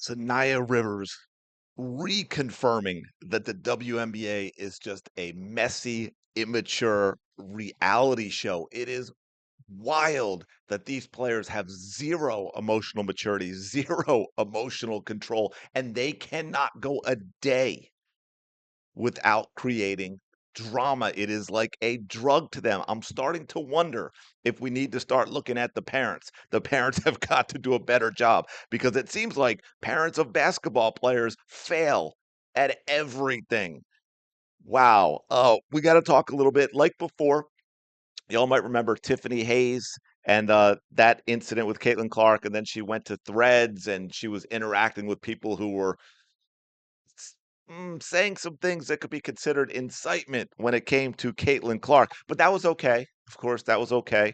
Saniya Rivers reconfirming that the WNBA is just a messy, immature reality show. It is wild that these players have zero emotional maturity, zero emotional control, and they cannot go a day without creating drama. It is like a drug to them. I'm starting to wonder if we need to start looking at the parents. The parents have got to do a better job because it seems like parents of basketball players fail at everything. Wow. We got to talk a little bit like before. Y'all might remember Tiffany Hayes and that incident with Caitlin Clark, and then she went to Threads and she was interacting with people who were saying some things that could be considered incitement when it came to Caitlin Clark, but that was okay. Of course, that was okay.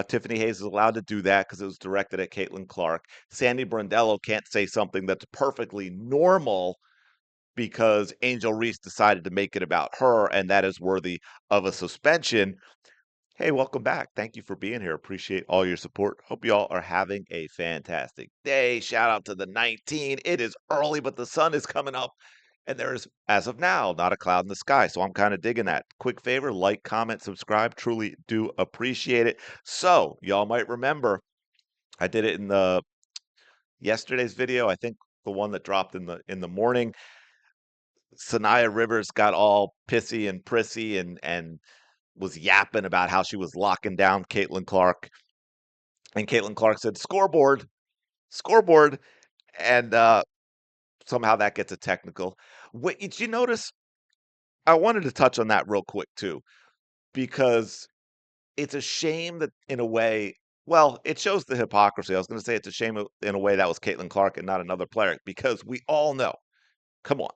Tiffany Hayes is allowed to do that because it was directed at Caitlin Clark. Sandy Brondello can't say something that's perfectly normal because Angel Reese decided to make it about her, and that is worthy of a suspension. Hey, welcome back. Thank you for being here. Appreciate all your support. Hope you all are having a fantastic day. Shout out to the 19. It is early, but the sun is coming up. And there's, as of now, not a cloud in the sky. So I'm kind of digging that. Quick favor, like, comment, subscribe. Truly do appreciate it. So y'all might remember I did it in the yesterday's video. I think the one that dropped in the morning. Sanaya Rivers got all pissy and prissy and was yapping about how she was locking down Caitlin Clark. And Caitlin Clark said, scoreboard, scoreboard. And somehow that gets a technical. What did you notice? I wanted to touch on that real quick too, because it's a shame that in a way, well, it shows the hypocrisy. I was going to say it's a shame in a way that was Caitlin Clark and not another player, because we all know, come on,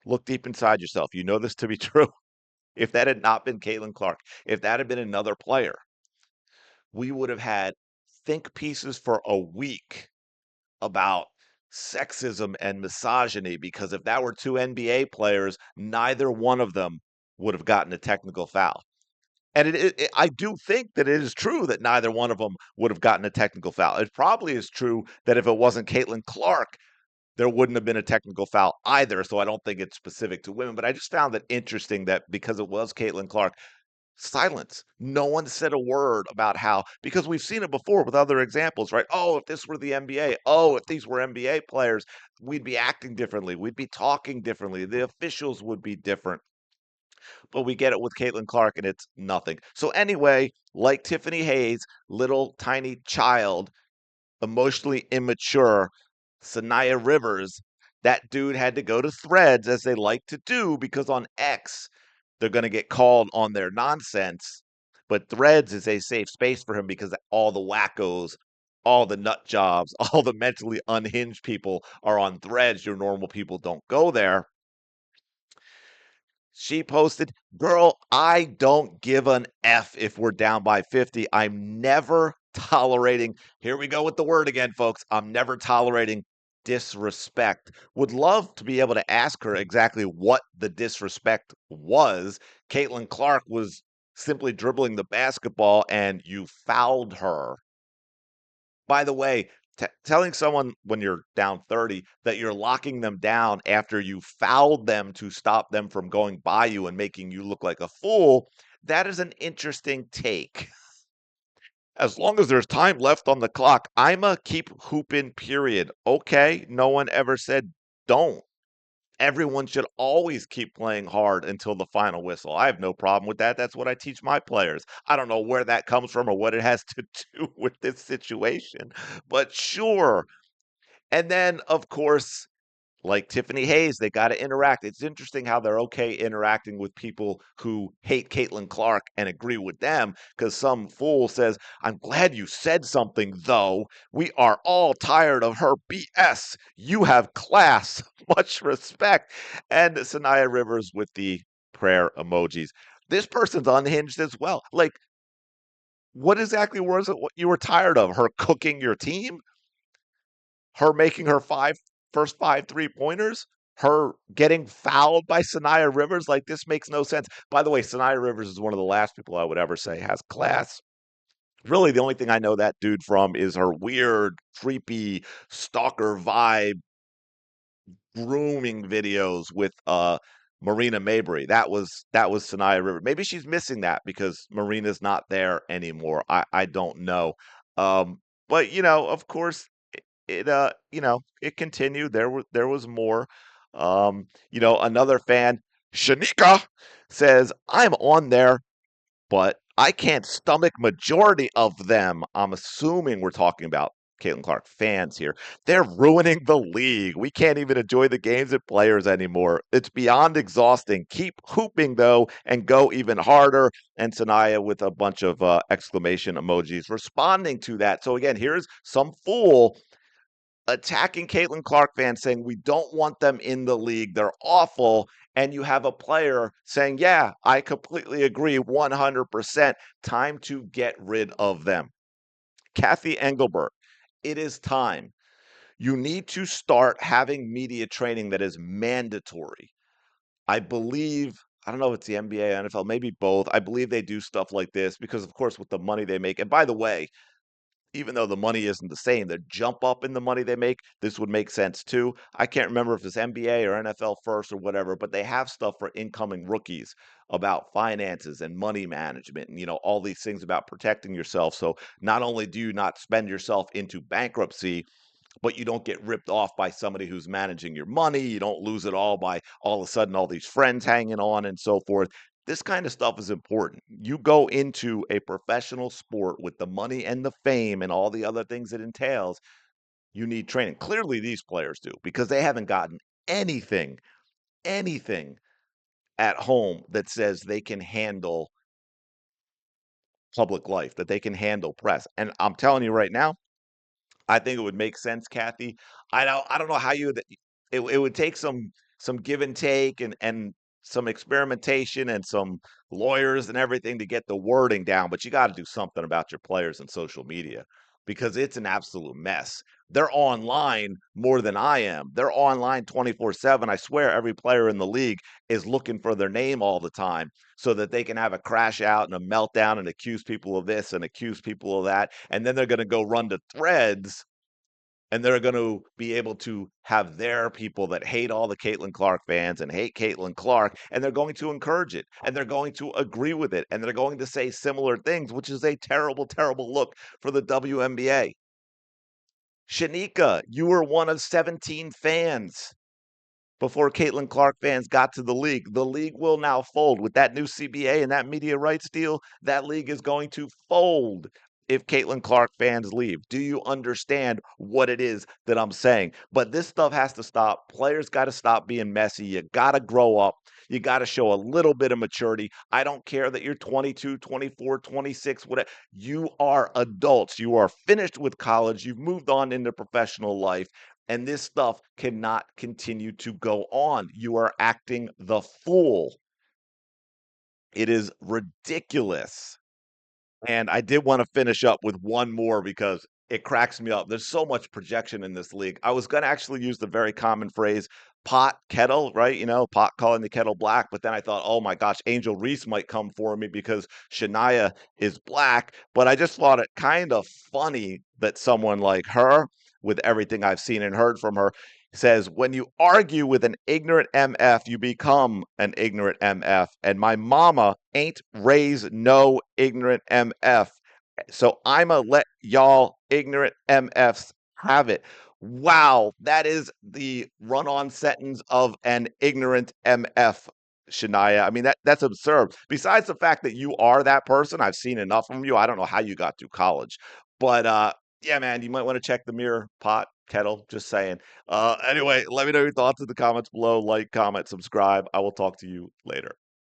look deep inside yourself. You know this to be true. If that had not been Caitlin Clark, if that had been another player, we would have had think pieces for a week about sexism and misogyny, because if that were two NBA players, neither one of them would have gotten a technical foul. And I do think that it is true that neither one of them would have gotten a technical foul. It probably is true that if it wasn't Caitlin Clark, there wouldn't have been a technical foul either. So I don't think it's specific to women. But I just found that interesting that because it was Caitlin Clark, silence. No one said a word about how, because we've seen it before with other examples, right? Oh, if this were the NBA, oh, if these were NBA players, we'd be acting differently. We'd be talking differently. The officials would be different. But we get it with Caitlin Clark and it's nothing. So anyway, like Tiffany Hayes, little tiny child, emotionally immature, Sanaya Rivers, that dude had to go to Threads as they like to do because on X they're going to get called on their nonsense. But Threads is a safe space for him because all the wackos, all the nut jobs, all the mentally unhinged people are on Threads. Your normal people don't go there. She posted, girl, I don't give an F if we're down by 50. I'm never tolerating, here we go with the word again, folks. I'm never tolerating disrespect. Would love to be able to ask her exactly what the disrespect was. Caitlin Clark was simply dribbling the basketball and you fouled her. By the way, telling someone when you're down 30 that you're locking them down after you fouled them to stop them from going by you and making you look like a fool, that is an interesting take. As long as there's time left on the clock, I'm a keep hooping, period. Okay, no one ever said don't. Everyone should always keep playing hard until the final whistle. I have no problem with that. That's what I teach my players. I don't know where that comes from or what it has to do with this situation, but sure. And then, of course, like Tiffany Hayes, they got to interact. It's interesting how they're okay interacting with people who hate Caitlin Clark and agree with them, because some fool says, I'm glad you said something, though. We are all tired of her BS. You have class. Much respect. And Sanaya Rivers with the prayer emojis. This person's unhinged as well. Like, what exactly was it what you were tired of? Her cooking your team? Her making her first five three-pointers, her getting fouled by Sanaya Rivers, like, this makes no sense. By the way, Sanaya Rivers is one of the last people I would ever say has class. Really, the only thing I know that dude from is her weird, creepy stalker vibe grooming videos with Marina Mabrey. That was Sanaya River. Maybe she's missing that because Marina's not there anymore. I don't know. Um, but of course, it continued. There was more. Another fan, Shanika, says, "I'm on there, but I can't stomach majority of them." I'm assuming we're talking about Caitlin Clark fans here. They're ruining the league. We can't even enjoy the games and players anymore. It's beyond exhausting. Keep hooping though, and go even harder. And Sanaya with a bunch of exclamation emojis responding to that. So again, here's some fool attacking Caitlin Clark fans saying we don't want them in the league. They're awful. And you have a player saying, yeah, I completely agree 100%. Time to get rid of them. Kathy Engelbert, it is time. You need to start having media training that is mandatory. I believe, I don't know if it's the NBA, NFL, maybe both. I believe they do stuff like this because, of course, with the money they make. And by the way, even though the money isn't the same, the jump up in the money they make, this would make sense too. I can't remember if it's NBA or NFL first or whatever, but they have stuff for incoming rookies about finances and money management and all these things about protecting yourself. So not only do you not spend yourself into bankruptcy, but you don't get ripped off by somebody who's managing your money. You don't lose it all by all of a sudden all these friends hanging on and so forth. This kind of stuff is important. You go into a professional sport with the money and the fame and all the other things it entails, you need training. Clearly, these players do because they haven't gotten anything, anything at home that says they can handle public life, that they can handle press. And I'm telling you right now, I think it would make sense, Kathy. I don't know how it would take some give and take and some experimentation and some lawyers and everything to get the wording down, but you got to do something about your players and social media because it's an absolute mess. They're online more than I am. They're online 24/7. I swear every player in the league is looking for their name all the time so that they can have a crash out and a meltdown and accuse people of this and accuse people of that. And then they're going to go run to threads and they're going to be able to have their people that hate all the Caitlin Clark fans and hate Caitlin Clark, and they're going to encourage it, and they're going to agree with it, and they're going to say similar things, which is a terrible, terrible look for the WNBA. Shanika, you were one of 17 fans before Caitlin Clark fans got to the league. The league will now fold with that new CBA and that media rights deal. That league is going to fold if Caitlin Clark fans leave. Do you understand what it is that I'm saying? But this stuff has to stop. Players got to stop being messy. You got to grow up. You got to show a little bit of maturity. I don't care that you're 22, 24, 26, whatever. You are adults. You are finished with college. You've moved on into professional life. And this stuff cannot continue to go on. You are acting the fool. It is ridiculous. And I did want to finish up with one more because it cracks me up. There's so much projection in this league. I was going to actually use the very common phrase pot kettle, right? Pot calling the kettle black. But then I thought, oh my gosh, Angel Reese might come for me because Shania is black. But I just thought it kind of funny that someone like her, with everything I've seen and heard from her, says, when you argue with an ignorant MF, you become an ignorant MF. And my mama ain't raised no ignorant MF. So I'ma let y'all ignorant MFs have it. Wow, that is the run-on sentence of an ignorant MF, Shania. I mean, that's absurd. Besides the fact that you are that person, I've seen enough from you. I don't know how you got through college. But yeah, man, you might want to check the mirror, pot, kettle, just saying. Anyway, let me know your thoughts in the comments below. Like, comment, subscribe. I will talk to you later.